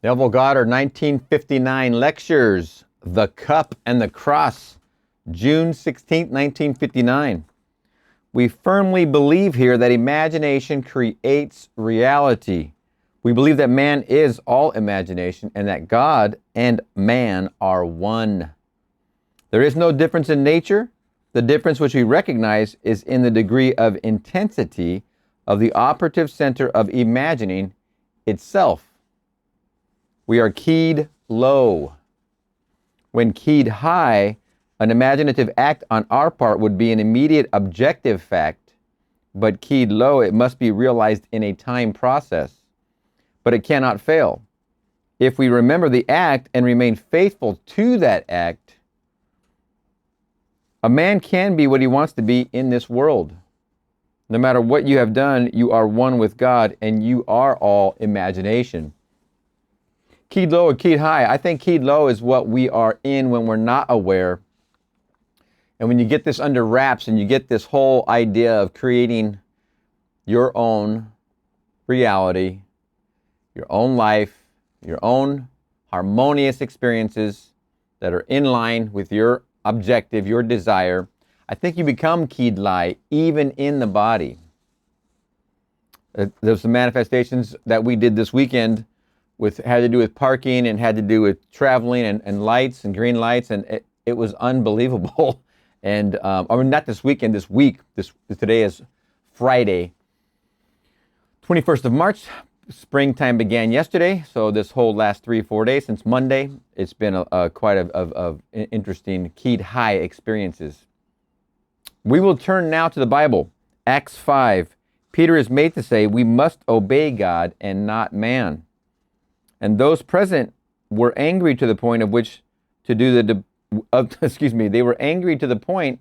Neville Goddard, 1959 lectures, The Cup and the Cross, June 16, 1959. We firmly believe here that imagination creates reality. We believe that man is all imagination and that God and man are one. There is no difference in nature. The difference which we recognize is in the degree of intensity of the operative center of imagining itself. We are keyed low. When keyed high, an imaginative act on our part would be an immediate objective fact, but keyed low, it must be realized in a time process. But it cannot fail. If we remember the act and remain faithful to that act, a man can be what he wants to be in this world. No matter what you have done, you are one with God and you are all imagination. Keyed low or keyed high? I think keyed low is what we are in when we're not aware. And when you get this under wraps and you get this whole idea of creating your own reality, your own life, your own harmonious experiences that are in line with your objective, your desire, I think you become keyed high even in the body. There's some manifestations that we did this weekend had to do with parking and had to do with traveling and lights and green lights, and it was unbelievable. And I mean, not this weekend, this week. Today is Friday, 21st of March. Springtime began yesterday, so this whole last 3-4 days since Monday, it's been quite of interesting keyed high experiences. We will turn now to the Bible. Acts 5. Peter is made to say, we must obey God and not man. And those present were angry to the point of which to do they were angry to the point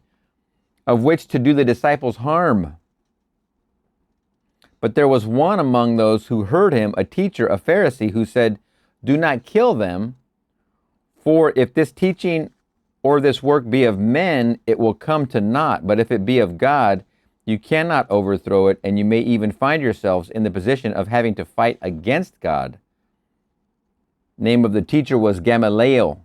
of which to do the disciples harm. But there was one among those who heard him, a teacher, a Pharisee, who said, do not kill them, for if this teaching or this work be of men, it will come to naught. But if it be of God, you cannot overthrow it, and you may even find yourselves in the position of having to fight against God. Name of the teacher was Gamaliel.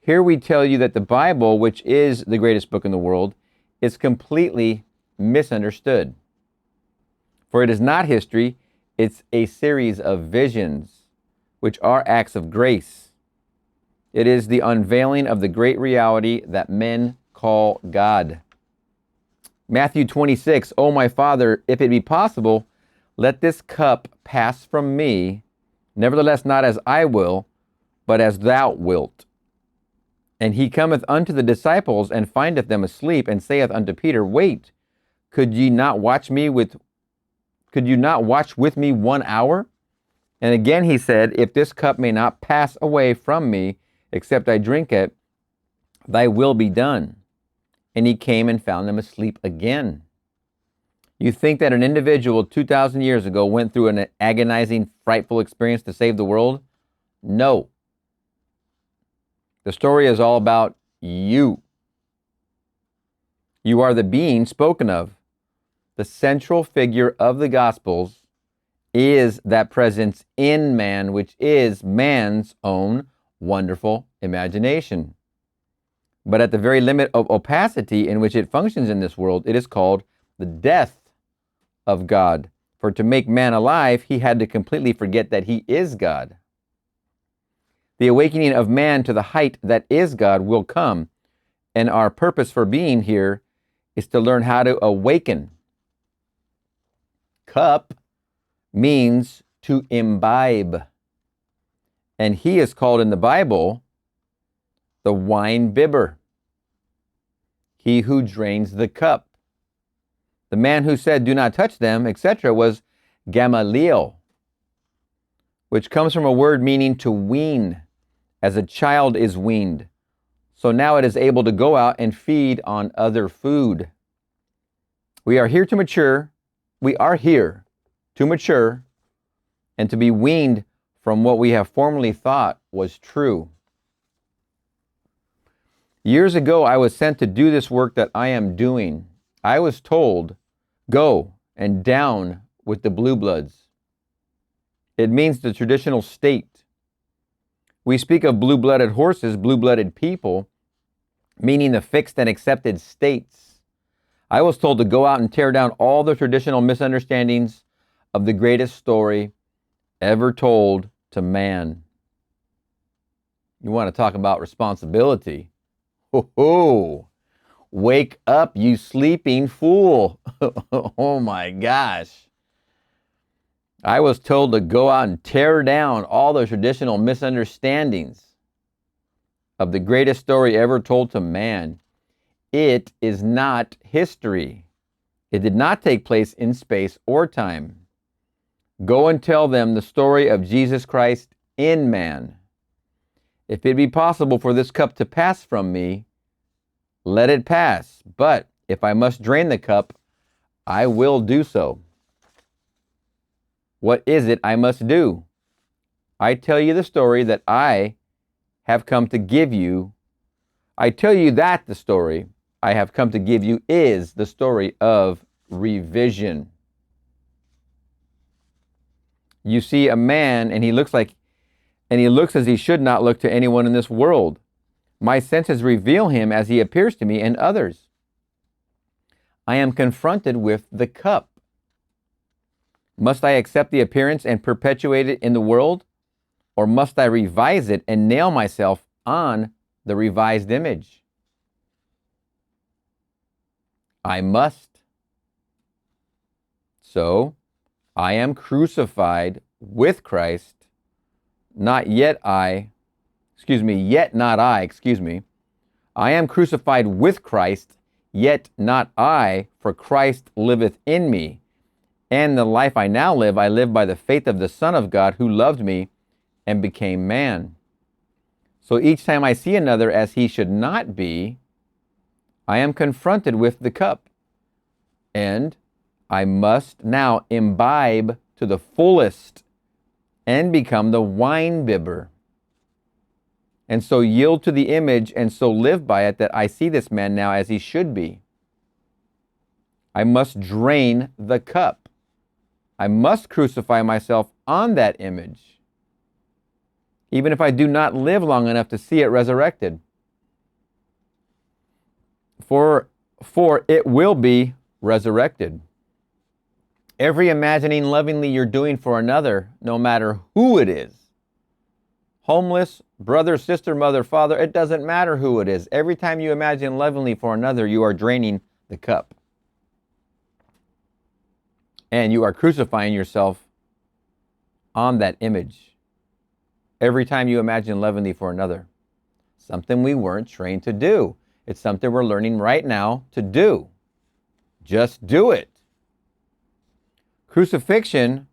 Here we tell you that the Bible, which is the greatest book in the world, is completely misunderstood. For it is not history, it's a series of visions, which are acts of grace. It is the unveiling of the great reality that men call God. Matthew 26, O my Father, if it be possible, let this cup pass from me. Nevertheless, not as I will, but as thou wilt. And he cometh unto the disciples, and findeth them asleep, and saith unto Peter, Wait, could you not watch with me 1 hour? And again he said, If this cup may not pass away from me, except I drink it, thy will be done. And he came and found them asleep again. You think that an individual 2,000 years ago went through an agonizing, frightful experience to save the world? No. The story is all about you. You are the being spoken of. The central figure of the Gospels is that presence in man, which is man's own wonderful imagination. But at the very limit of opacity in which it functions in this world, it is called the death of God. For to make man alive, he had to completely forget that he is God. The awakening of man to the height that is God will come, and our purpose for being here is to learn how to awaken. Cup means to imbibe, and he is called in the Bible the wine bibber, he who drains the cup. The man who said, do not touch them, etc., was Gamaliel, which comes from a word meaning to wean, as a child is weaned. So now it is able to go out and feed on other food. We are here to mature. We are here to mature and to be weaned from what we have formerly thought was true. Years ago, I was sent to do this work that I am doing. I was told, go and down with the blue bloods. It means the traditional state. We speak of blue-blooded horses, blue-blooded people, meaning the fixed and accepted states. I was told to go out and tear down all the traditional misunderstandings of the greatest story ever told to man. You want to talk about responsibility? Ho! Wake up, you sleeping fool. Oh my gosh. I was told to go out and tear down all the traditional misunderstandings of the greatest story ever told to man. It is not history. It did not take place in space or time. Go and tell them the story of Jesus Christ in man. If it be possible for this cup to pass from me, let it pass. But if I must drain the cup, I will do so. What is it I must do? I tell you the story that I have come to give you. I tell you that the story I have come to give you is the story of revision. You see a man, and he looks as he should not look to anyone in this world. My senses reveal him as he appears to me and others. I am confronted with the cup. Must I accept the appearance and perpetuate it in the world? Or must I revise it and nail myself on the revised image? I must. So, I am crucified with Christ, yet not I. I am crucified with Christ, yet not I, for Christ liveth in me. And the life I now live, I live by the faith of the Son of God who loved me and became man. So each time I see another as he should not be, I am confronted with the cup. And I must now imbibe to the fullest and become the wine bibber. And so yield to the image and so live by it that I see this man now as he should be. I must drain the cup. I must crucify myself on that image, even if I do not live long enough to see it resurrected. For it will be resurrected. Every imagining lovingly you're doing for another, no matter who it is, homeless, brother, sister, mother, father, it doesn't matter who it is. Every time you imagine lovingly for another, you are draining the cup. And you are crucifying yourself on that image. Every time you imagine lovingly for another. Something we weren't trained to do. It's something we're learning right now to do. Just do it. Crucifixion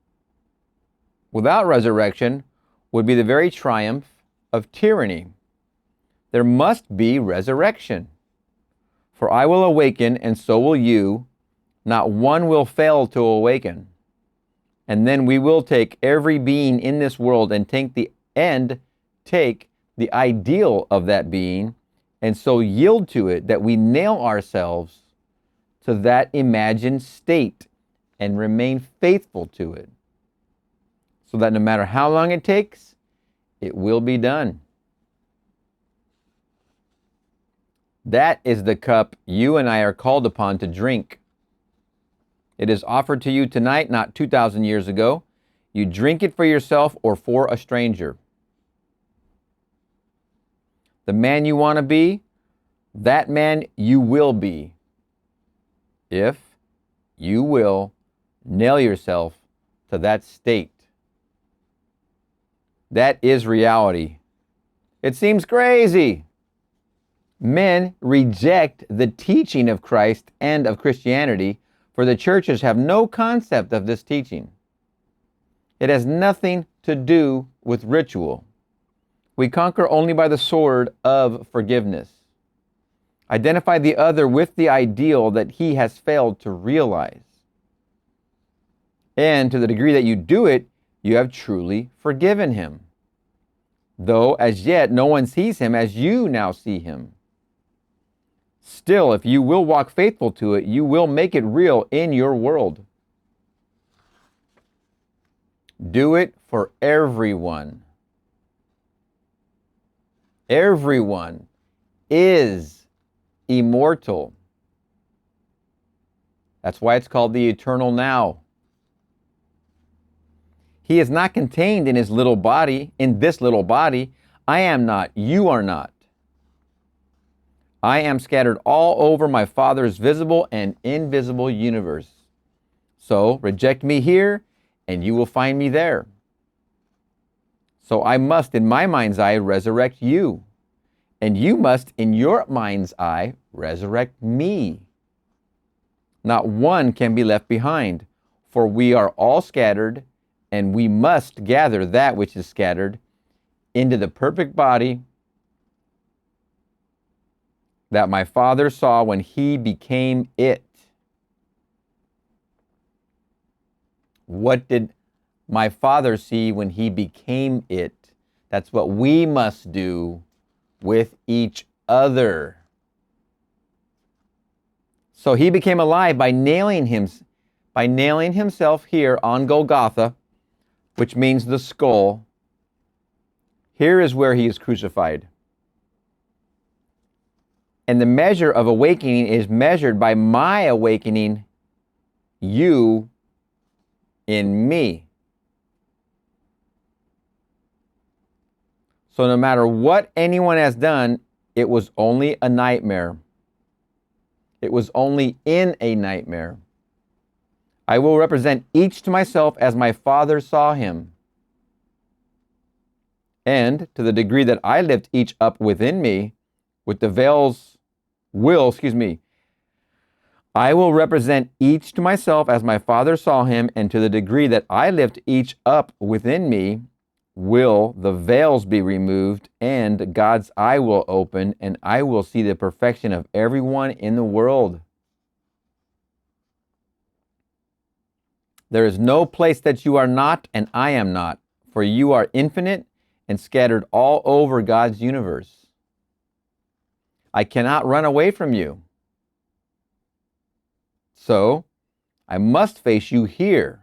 without resurrection would be the very triumph of tyranny. There must be resurrection. For I will awaken, and so will you. Not one will fail to awaken. And then we will take every being in this world and take the ideal of that being, and so yield to it that we nail ourselves to that imagined state and remain faithful to it. So that no matter how long it takes, it will be done. That is the cup you and I are called upon to drink. It is offered to you tonight, not 2,000 years ago. You drink it for yourself or for a stranger. The man you want to be, that man you will be, if you will nail yourself to that state. That is reality. It seems crazy. Men reject the teaching of Christ and of Christianity, for the churches have no concept of this teaching. It has nothing to do with ritual. We conquer only by the sword of forgiveness. Identify the other with the ideal that he has failed to realize. And to the degree that you do it, you have truly forgiven him. Though as yet no one sees him as you now see him. Still, if you will walk faithful to it, you will make it real in your world. Do it for everyone. Everyone is immortal. That's why it's called the eternal now. He is not contained in his little body, in this little body. I am not, you are not. I am scattered all over my Father's visible and invisible universe. So reject me here, and you will find me there. So I must, in my mind's eye, resurrect you. And you must, in your mind's eye, resurrect me. Not one can be left behind, for we are all scattered, and we must gather that which is scattered into the perfect body that my Father saw when he became it. What did my Father see when he became it? That's what we must do with each other. So he became alive by nailing himself here on Golgotha, which means the skull. Here is where he is crucified. And the measure of awakening is measured by my awakening you in me. So no matter what anyone has done, it was only a nightmare. It was only in a nightmare. I will represent each to myself as my Father saw him. And to the degree that I lift each up within me, with the I will represent each to myself as my Father saw him, and to the degree that I lift each up within me, will the veils be removed, and God's eye will open, and I will see the perfection of everyone in the world. There is no place that you are not, and I am not, for you are infinite and scattered all over God's universe. I cannot run away from you. So, I must face you here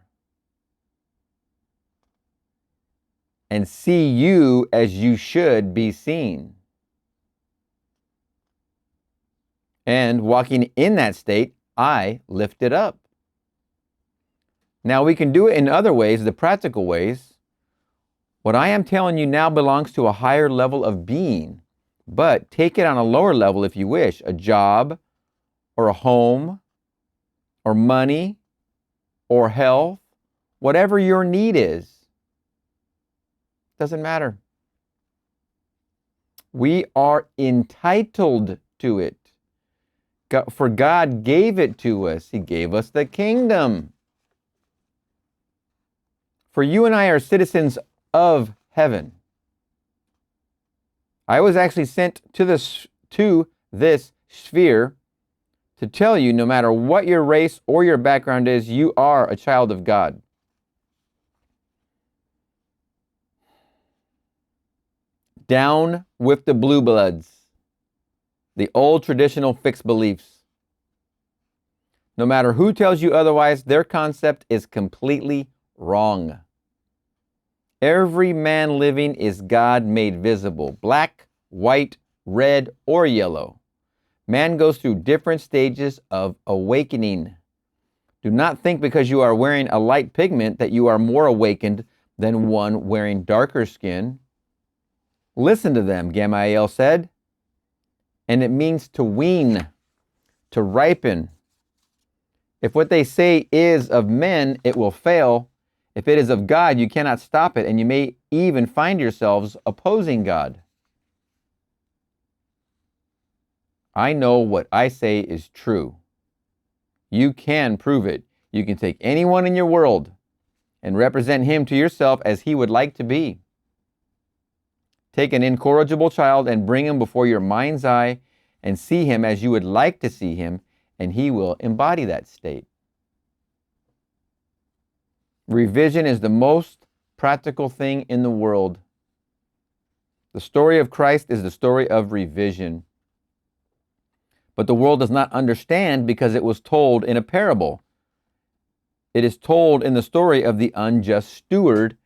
and see you as you should be seen. And walking in that state, I lift it up. Now, we can do it in other ways, the practical ways. What I am telling you now belongs to a higher level of being, but take it on a lower level if you wish, a job or a home or money or health, whatever your need is. Doesn't matter. We are entitled to it. For God gave it to us. He gave us the kingdom. For you and I are citizens of heaven. I was actually sent to this sphere to tell you, no matter what your race or your background is, you are a child of God. Down with the blue bloods, the old traditional fixed beliefs. No matter who tells you otherwise, their concept is completely wrong. Every man living is God made visible, black, white, red, or yellow. Man goes through different stages of awakening. Do not think because you are wearing a light pigment that you are more awakened than one wearing darker skin. Listen to them, Gamaliel said. And it means to wean, to ripen. If what they say is of men, it will fail. If it is of God, you cannot stop it, and you may even find yourselves opposing God. I know what I say is true. You can prove it. You can take anyone in your world and represent him to yourself as he would like to be. Take an incorrigible child and bring him before your mind's eye and see him as you would like to see him, and he will embody that state. Revision is the most practical thing in the world. The story of Christ is the story of revision. But the world does not understand because it was told in a parable. It is told in the story of the unjust steward,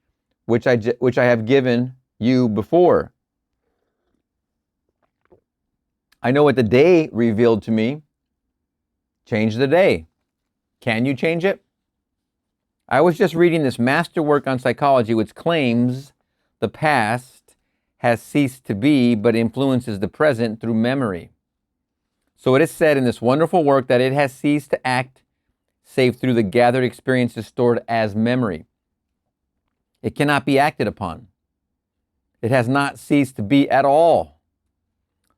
which I have given you before. I know what the day revealed to me. Change the day. Can you change it? I was just reading this masterwork on psychology which claims the past has ceased to be but influences the present through memory. So it is said in this wonderful work that it has ceased to act save through the gathered experiences stored as memory. It cannot be acted upon. It has not ceased to be at all.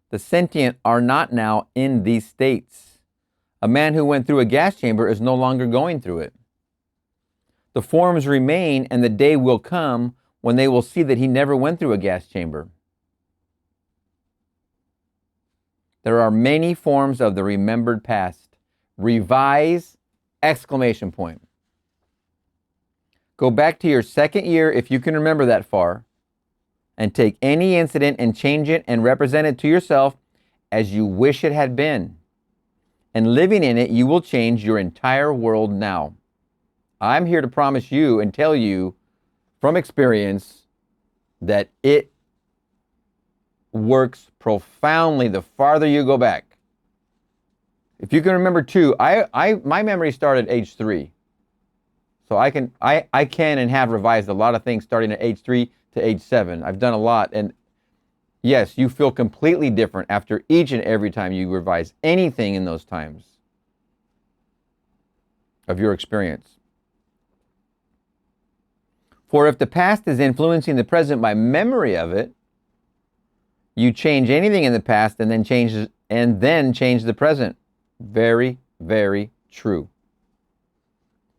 The sentient are not now in these states. A man who went through a gas chamber is no longer going through it. The forms remain, and the day will come when they will see that he never went through a gas chamber. There are many forms of the remembered past. Revise, exclamation point. Go back to your second year if you can remember that far, and take any incident and change it and represent it to yourself as you wish it had been. And living in it, you will change your entire world now. I'm here to promise you and tell you from experience that it works profoundly the farther you go back. If you can remember too, my memory started at age 3. So I can and have revised a lot of things starting at age 3 to age 7. I've done a lot, and yes, you feel completely different after each and every time you revise anything in those times of your experience. For if the past is influencing the present by memory of it, you change anything in the past and then change the present. Very, very true.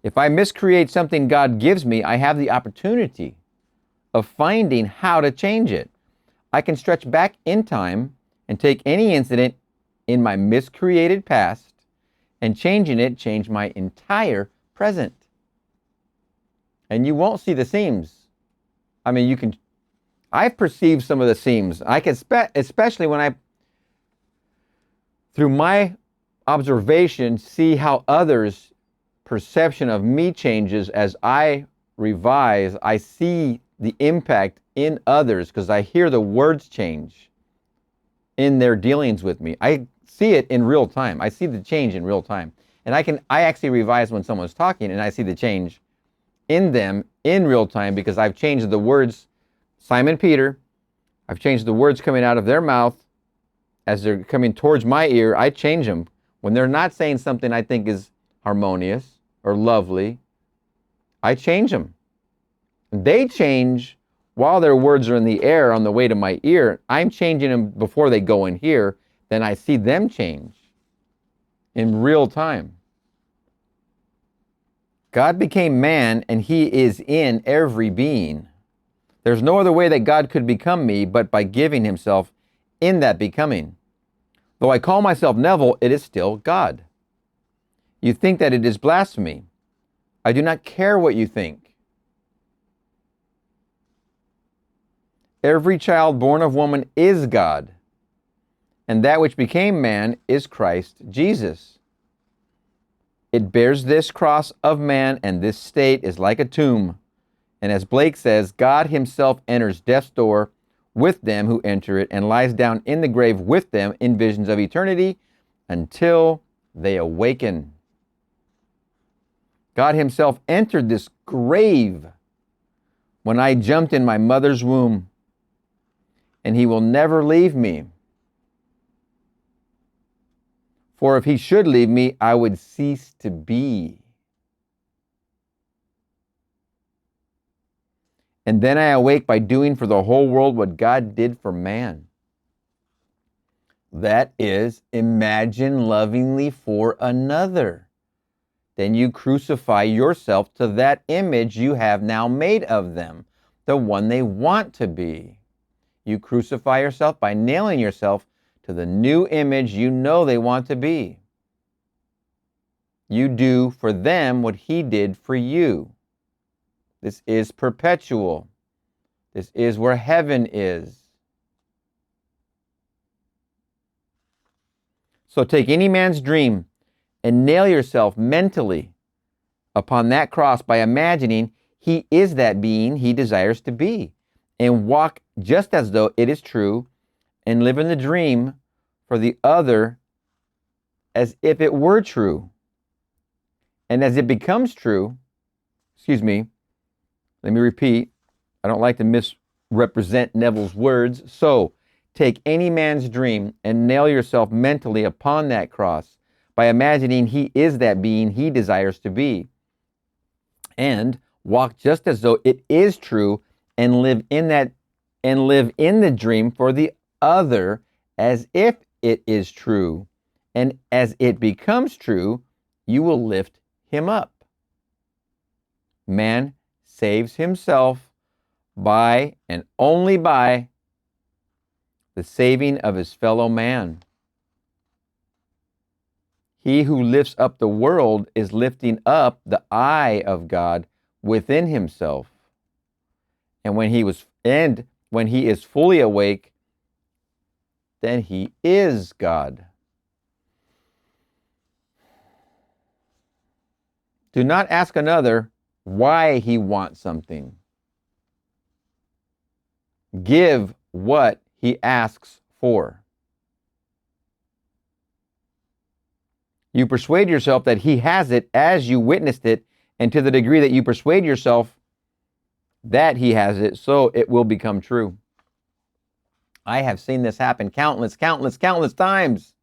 If I miscreate something God gives me, I have the opportunity of finding how to change it. I can stretch back in time and take any incident in my miscreated past and changing it change my entire present. And you won't see the seams. I mean, I perceive some of the seams. I can, especially when through my observation, see how others' perception of me changes as I revise. I see the impact in others because I hear the words change in their dealings with me. I see it in real time. I see the change in real time. And I actually revise when someone's talking and I see the change in them in real time because I've changed the words, Simon Peter, I've changed the words coming out of their mouth as they're coming towards my ear. I change them. When they're not saying something I think is harmonious or lovely, I change them. They change while their words are in the air on the way to my ear. I'm changing them before they go in here. Then I see them change in real time. God became man, and he is in every being. There's no other way that God could become me but by giving himself in that becoming. Though I call myself Neville, it is still God. You think that it is blasphemy. I do not care what you think. Every child born of woman is God, and that which became man is Christ Jesus. It bears this cross of man, and this state is like a tomb. And as Blake says, God himself enters death's door with them who enter it and lies down in the grave with them in visions of eternity until they awaken. God himself entered this grave when I jumped in my mother's womb, and he will never leave me. For if he should leave me, I would cease to be. And then I awake by doing for the whole world what God did for man. That is, imagine lovingly for another. Then you crucify yourself to that image you have now made of them, the one they want to be. You crucify yourself by nailing yourself to the new image you know they want to be. You do for them what he did for you. This is perpetual. This is where heaven is. So take any man's dream and nail yourself mentally upon that cross by imagining he is that being he desires to be, and walk just as though it is true and live in the dream for the other as if it were true. And as it becomes true, let me repeat, I don't like to misrepresent Neville's words. So, take any man's dream and nail yourself mentally upon that cross by imagining he is that being he desires to be. And walk just as though it is true and live in the dream for the other as if it is true. And as it becomes true, you will lift him up. Man saves himself by and only by the saving of his fellow man. He who lifts up the world is lifting up the eye of God within himself. And when he is fully awake, then he is God. Do not ask another why he wants something. Give what he asks for. You persuade yourself that he has it as you witnessed it, and to the degree that you persuade yourself that he has it, so it will become true. I have seen this happen countless times.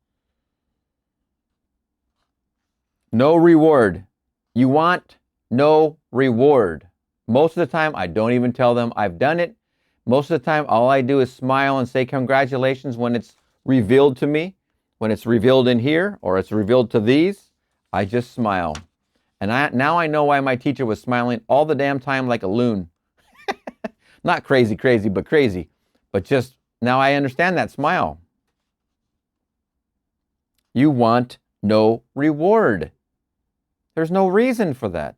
No reward. You want no reward. Most of the time, I don't even tell them I've done it. Most of the time, all I do is smile and say congratulations when it's revealed to me. When it's revealed in here, or it's revealed to these, I just smile. And now I know why my teacher was smiling all the damn time like a loon. Not crazy, but crazy. But just, now I understand that smile. You want no reward. There's no reason for that.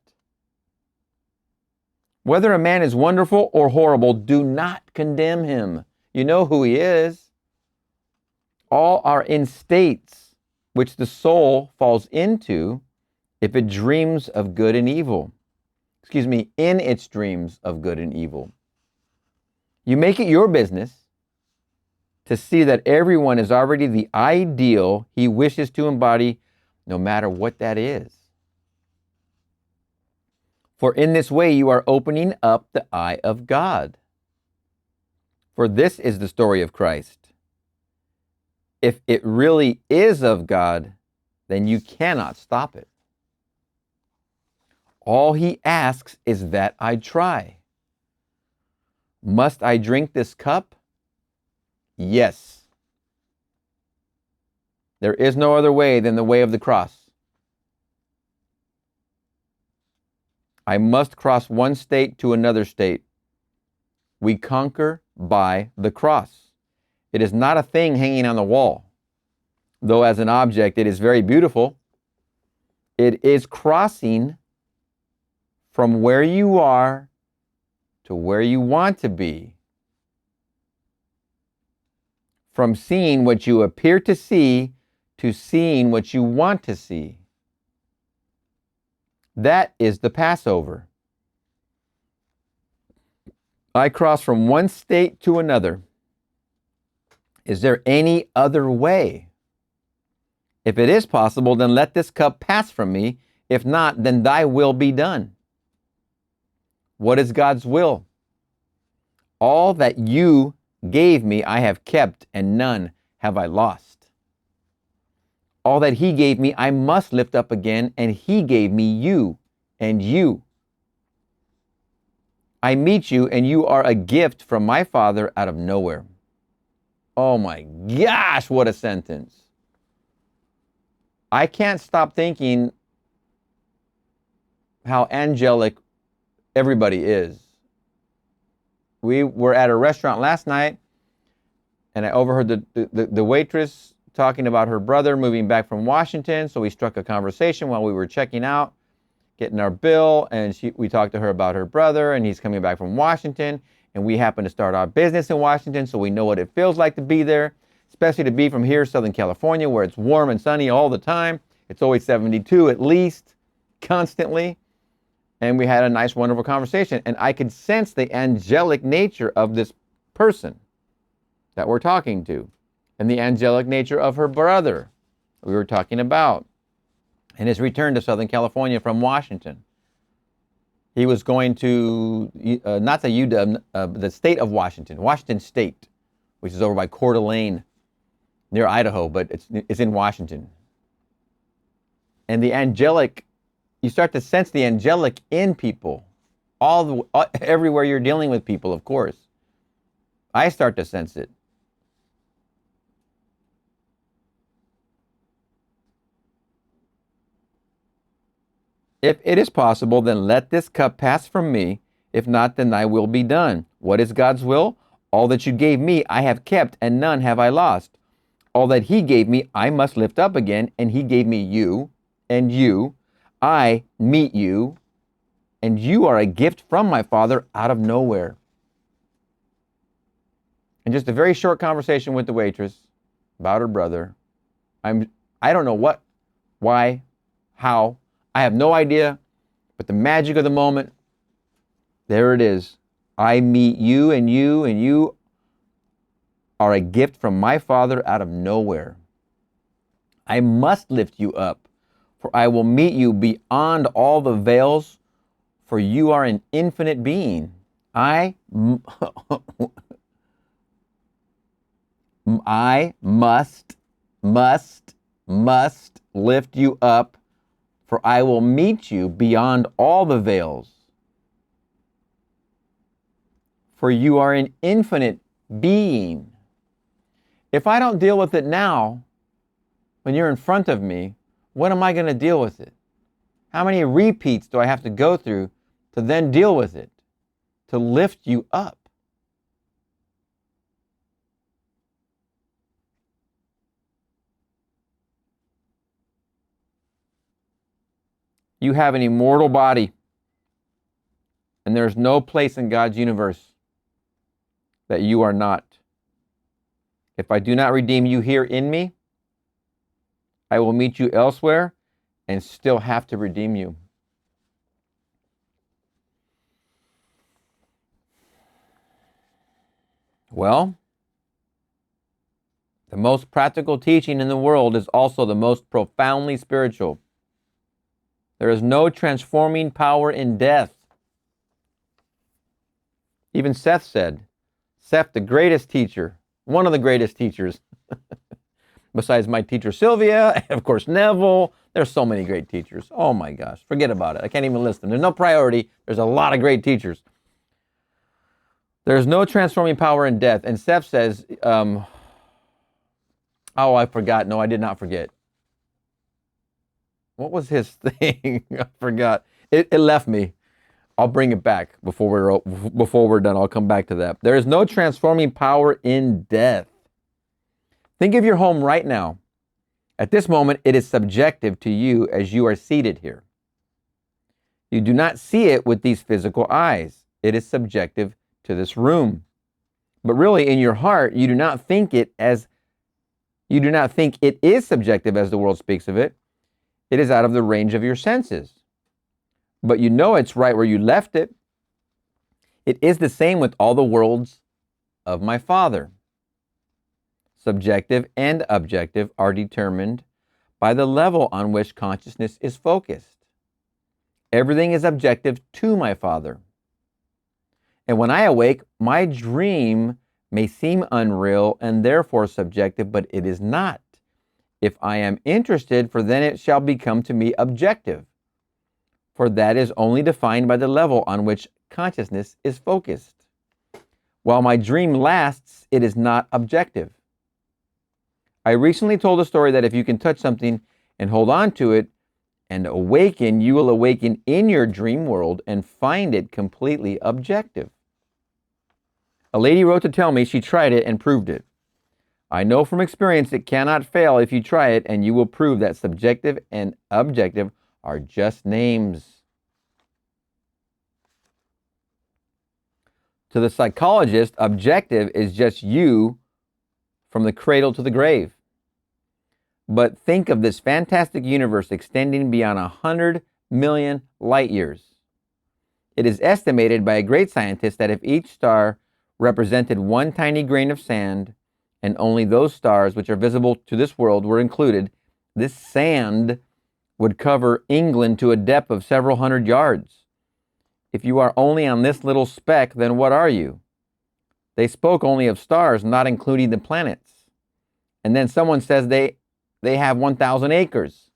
Whether a man is wonderful or horrible, do not condemn him. You know who he is. All are in states which the soul falls into if it dreams of good and evil. In its dreams of good and evil. You make it your business to see that everyone is already the ideal he wishes to embody, no matter what that is. For in this way you are opening up the eye of God. For this is the story of Christ. If it really is of God, then you cannot stop it. All he asks is that I try. Must I drink this cup? Yes. There is no other way than the way of the cross. I must cross one state to another state. We conquer by the cross. It is not a thing hanging on the wall, though as an object it is very beautiful. It is crossing from where you are to where you want to be. From seeing what you appear to see to seeing what you want to see. That is the Passover. I cross from one state to another. Is there any other way? If it is possible, then let this cup pass from me. If not, then thy will be done. What is God's will? All that you gave me I have kept, and none have I lost. All that he gave me I must lift up again, and he gave me you and you. I meet you, and you are a gift from my Father out of nowhere. Oh my gosh, what a sentence. I can't stop thinking how angelic everybody is. We were at a restaurant last night, and I overheard the waitress talking about her brother moving back from Washington, so we struck a conversation while we were checking out, getting our bill, and we talked to her about her brother, and he's coming back from Washington, and we happen to start our business in Washington, so we know what it feels like to be there, especially to be from here, Southern California, where it's warm and sunny all the time. It's always 72 at least, constantly. And we had a nice, wonderful conversation. And I could sense the angelic nature of this person that we're talking to. and the angelic nature of her brother we were talking about, and his return to Southern California from Washington. He was going to, not the UW, the state of Washington, Washington State, which is over by Coeur d'Alene, near Idaho, but it's in Washington. And the angelic, you start to sense the angelic in people, everywhere you're dealing with people, of course. I start to sense it. If it is possible, then let this cup pass from me. If not, then thy will be done. What is God's will? All that you gave me I have kept, and none have I lost. All that he gave me I must lift up again, and he gave me you, and you. I meet you, and you are a gift from my Father out of nowhere. And just a very short conversation with the waitress about her brother. I don't know what, why, how. I have no idea, but the magic of the moment, there it is. I meet you, and you are a gift from my Father out of nowhere. I must lift you up, for I will meet you beyond all the veils, for you are an infinite being. I must lift you up, for I will meet you beyond all the veils. For you are an infinite being. If I don't deal with it now, when you're in front of me, when am I going to deal with it? How many repeats do I have to go through to then deal with it, to lift you up? You have an immortal body, and there's no place in God's universe that you are not. If I do not redeem you here in me, I will meet you elsewhere and still have to redeem you. Well, the most practical teaching in the world is also the most profoundly spiritual. There is no transforming power in death. Even Seth said, Seth, the greatest teacher, one of the greatest teachers, besides my teacher Sylvia, and of course Neville. There's so many great teachers. Oh my gosh, forget about it. I can't even list them. There's no priority. There's a lot of great teachers. There's no transforming power in death. And Seth says, oh, I forgot. No, I did not forget. What was his thing? I forgot. It left me. I'll bring it back before we're done. I'll come back to that. There is no transforming power in death. Think of your home right now. At this moment, it is subjective to you as you are seated here. You do not see it with these physical eyes. It is subjective to this room. But really, in your heart, you do not think it is subjective as the world speaks of it. It is out of the range of your senses. But you know it's right where you left it. It is the same with all the worlds of my Father. Subjective and objective are determined by the level on which consciousness is focused. Everything is objective to my Father. And when I awake, my dream may seem unreal and therefore subjective, but it is not. If I am interested, for then it shall become to me objective. For that is only defined by the level on which consciousness is focused. While my dream lasts, it is not objective. I recently told a story that if you can touch something and hold on to it and awaken, you will awaken in your dream world and find it completely objective. A lady wrote to tell me she tried it and proved it. I know from experience it cannot fail if you try it, and you will prove that subjective and objective are just names. To the psychologist, objective is just you from the cradle to the grave. But think of this fantastic universe extending beyond 100 million light years. It is estimated by a great scientist that if each star represented one tiny grain of sand and only those stars which are visible to this world were included, this sand would cover England to a depth of several hundred yards. If you are only on this little speck, then what are you? They spoke only of stars, not including the planets. And then someone says they have 1,000 acres.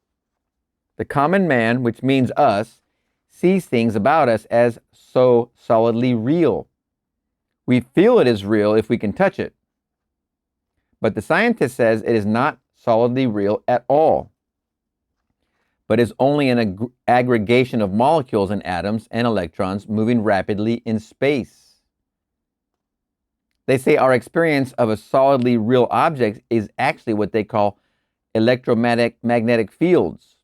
The common man, which means us, sees things about us as so solidly real. We feel it is real if we can touch it. But the scientist says it is not solidly real at all, but is only an aggregation of molecules and atoms and electrons moving rapidly in space. They say our experience of a solidly real object is actually what they call electromagnetic fields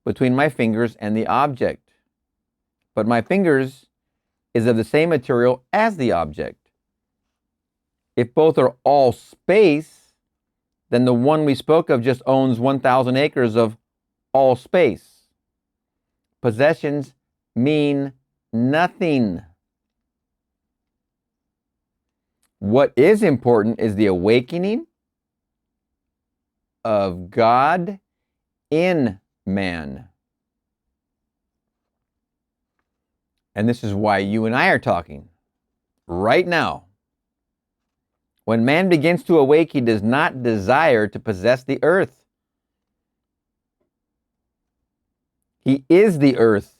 between my fingers and the object. But my fingers is of the same material as the object. If both are all space, then the one we spoke of just owns 1,000 acres of all space. Possessions mean nothing. What is important is the awakening of God in man. And this is why you and I are talking right now. When man begins to awake, he does not desire to possess the earth. He is the earth.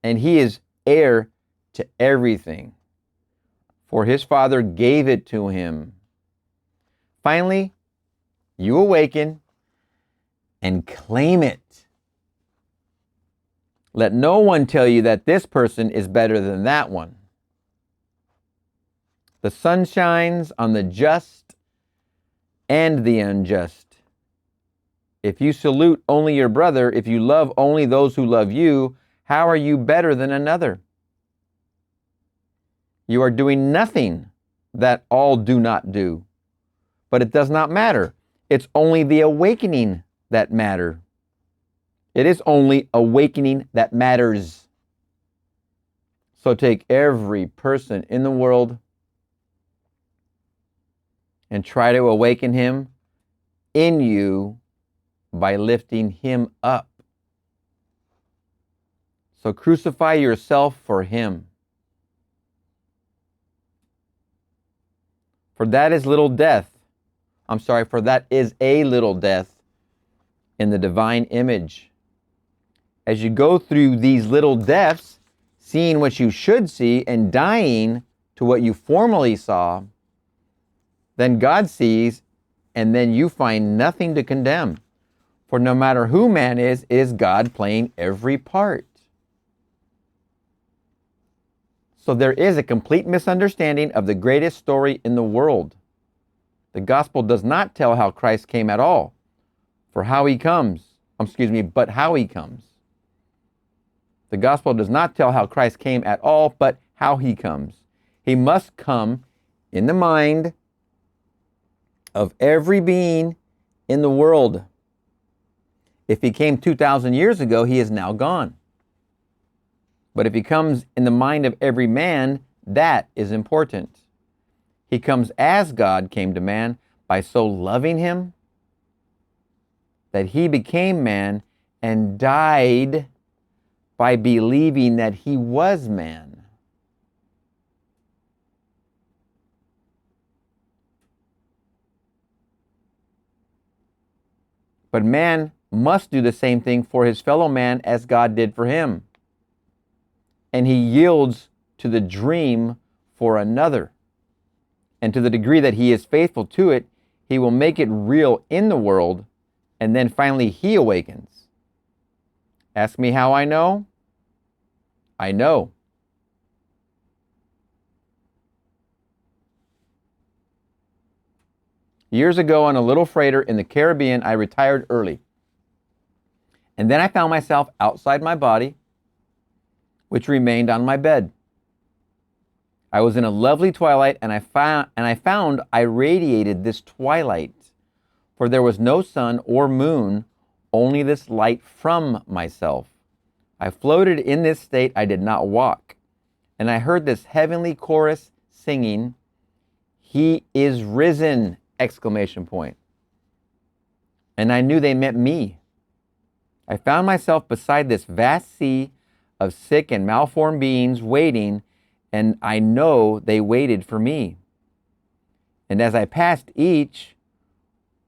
And he is heir to everything, for his Father gave it to him. Finally, you awaken and claim it. Let no one tell you that this person is better than that one. The sun shines on the just and the unjust. If you salute only your brother, if you love only those who love you, how are you better than another? You are doing nothing that all do not do. But it does not matter. It's only the awakening that matters. It is only awakening that matters. So take every person in the world and try to awaken him in you by lifting him up. So crucify yourself for him. For that is little death. For that is a little death in the divine image. As you go through these little deaths, seeing what you should see and dying to what you formerly saw, then God sees, and then you find nothing to condemn. For no matter who man is God playing every part. So there is a complete misunderstanding of the greatest story in the world. The gospel does not tell how Christ came at all, but how he comes. The gospel does not tell how Christ came at all, but how he comes. He must come in the mind of every being in the world. If he came 2,000 years ago, he is now gone. But if he comes in the mind of every man, that is important. He comes as God came to man by so loving him that he became man and died by believing that he was man. But man must do the same thing for his fellow man as God did for him. And he yields to the dream for another. And to the degree that he is faithful to it, he will make it real in the world, and then finally he awakens. Ask me how I know? I know. Years ago on a little freighter in the Caribbean, I retired early. And then I found myself outside my body, which remained on my bed. I was in a lovely twilight, and I found I radiated this twilight, for there was no sun or moon, only this light from myself. I floated in this state, I did not walk, and I heard this heavenly chorus singing, "He is risen!" exclamation point. And I knew they meant me. I found myself beside this vast sea of sick and malformed beings waiting, and I know they waited for me. And as I passed, each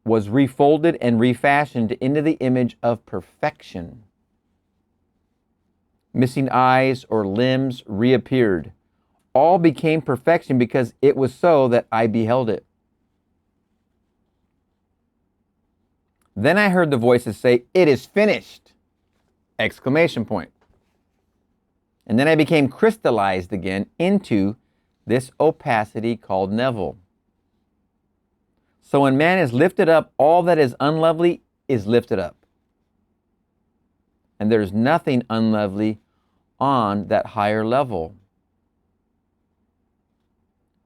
was refolded and refashioned into the image of perfection. Missing eyes or limbs reappeared. All became perfection because it was so that I beheld it. Then I heard the voices say, "It is finished!" exclamation point. And then I became crystallized again into this opacity called Neville. So when man is lifted up, all that is unlovely is lifted up. And there's nothing unlovely on that higher level.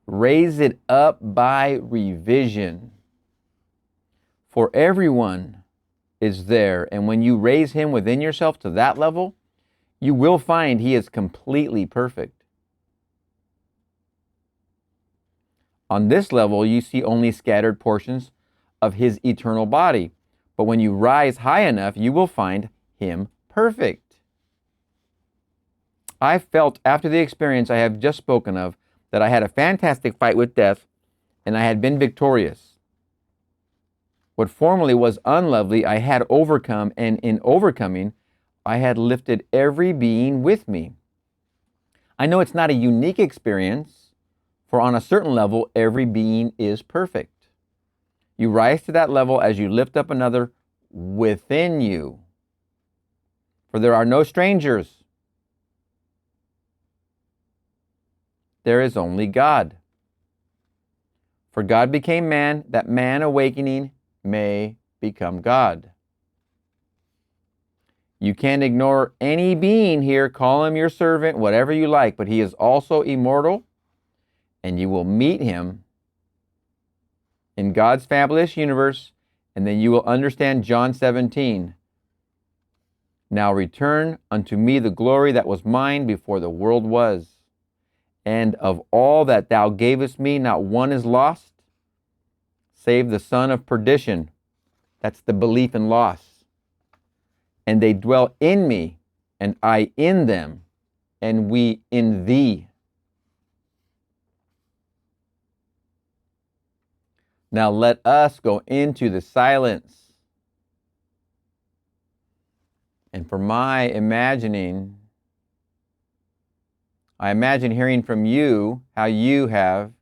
Raise it up by revision. For everyone is there, and when you raise him within yourself to that level, you will find he is completely perfect. On this level, you see only scattered portions of his eternal body, but when you rise high enough, you will find him perfect. I felt after the experience I have just spoken of that I had a fantastic fight with death and I had been victorious. What formerly was unlovely, I had overcome, and in overcoming, I had lifted every being with me. I know it's not a unique experience, for on a certain level, every being is perfect. You rise to that level as you lift up another within you. For there are no strangers. There is only God. For God became man, that man awakening may become God. You can't ignore any being here. Call him your servant, whatever you like, but he is also immortal, and you will meet him in God's fabulous universe, and then you will understand John 17. Now return unto me the glory that was mine before the world was. And of all that thou gavest me, not one is lost, save the son of perdition. That's the belief in loss. And they dwell in me, and I in them, and we in thee. Now let us go into the silence. And for my imagining, I imagine hearing from you how you have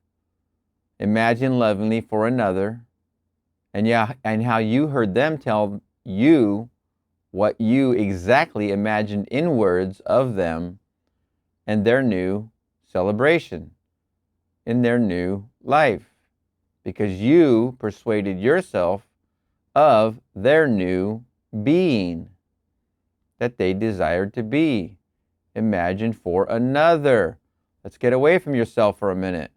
imagined lovingly for another, and how you heard them tell you what you exactly imagined in words of them and their new celebration in their new life, because you persuaded yourself of their new being that they desired to be. Imagine for another. Let's get away from yourself for a minute.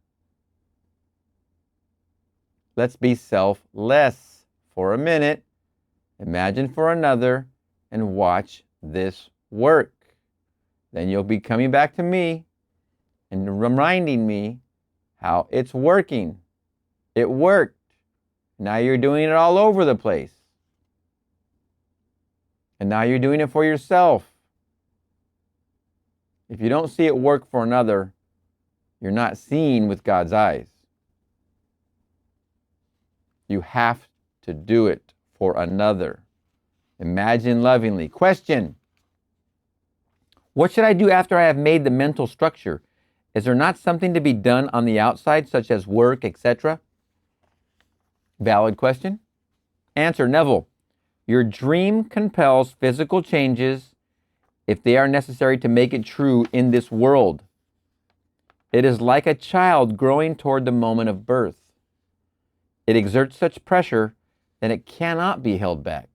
Let's be selfless for a minute. Imagine for another and watch this work. Then you'll be coming back to me and reminding me how it's working. It worked. Now you're doing it all over the place. And now you're doing it for yourself. If you don't see it work for another, you're not seeing with God's eyes. You have to do it for another. Imagine lovingly. Question: what should I do after I have made the mental structure? Is there not something to be done on the outside, such as work, etc.? Valid question. Answer: Neville, your dream compels physical changes if they are necessary to make it true in this world. It is like a child growing toward the moment of birth. It exerts such pressure that it cannot be held back.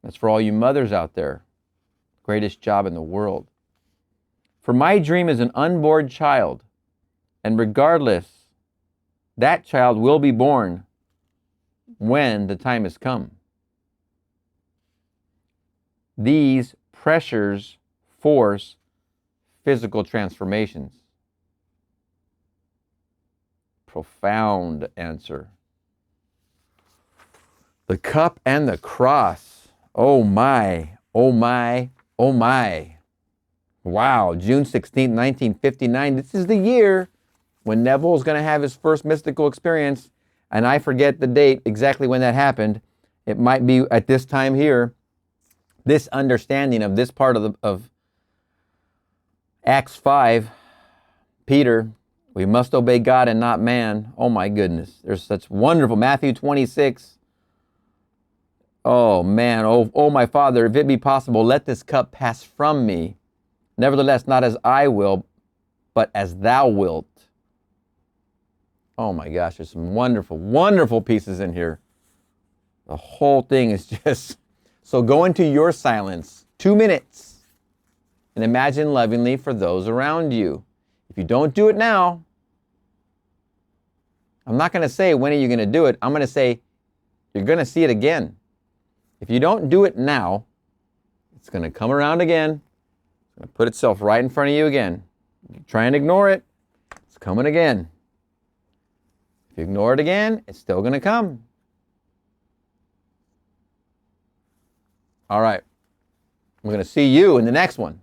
That's for all you mothers out there. Greatest job in the world. For my dream is an unborn child, and regardless, that child will be born when the time has come. These pressures force physical transformations. Profound answer. The cup and the cross. Oh my, oh my, oh my. Wow, June 16th, 1959. This is the year when Neville is going to have his first mystical experience. And I forget the date exactly when that happened. It might be at this time here. This understanding of this part of Acts 5, Peter, we must obey God and not man. Oh my goodness. There's such wonderful. Matthew 26. Oh man, oh my Father, if it be possible, let this cup pass from me. Nevertheless, not as I will, but as thou wilt. Oh my gosh, there's some wonderful, wonderful pieces in here. The whole thing is just... So go into your silence, 2 minutes, and imagine lovingly for those around you. If you don't do it now, I'm not going to say, when are you going to do it? I'm going to say, you're going to see it again. If you don't do it now, it's going to come around again. It's going to put itself right in front of you again. You try and ignore it, it's coming again. If you ignore it again, it's still going to come. All right. We're going to see you in the next one.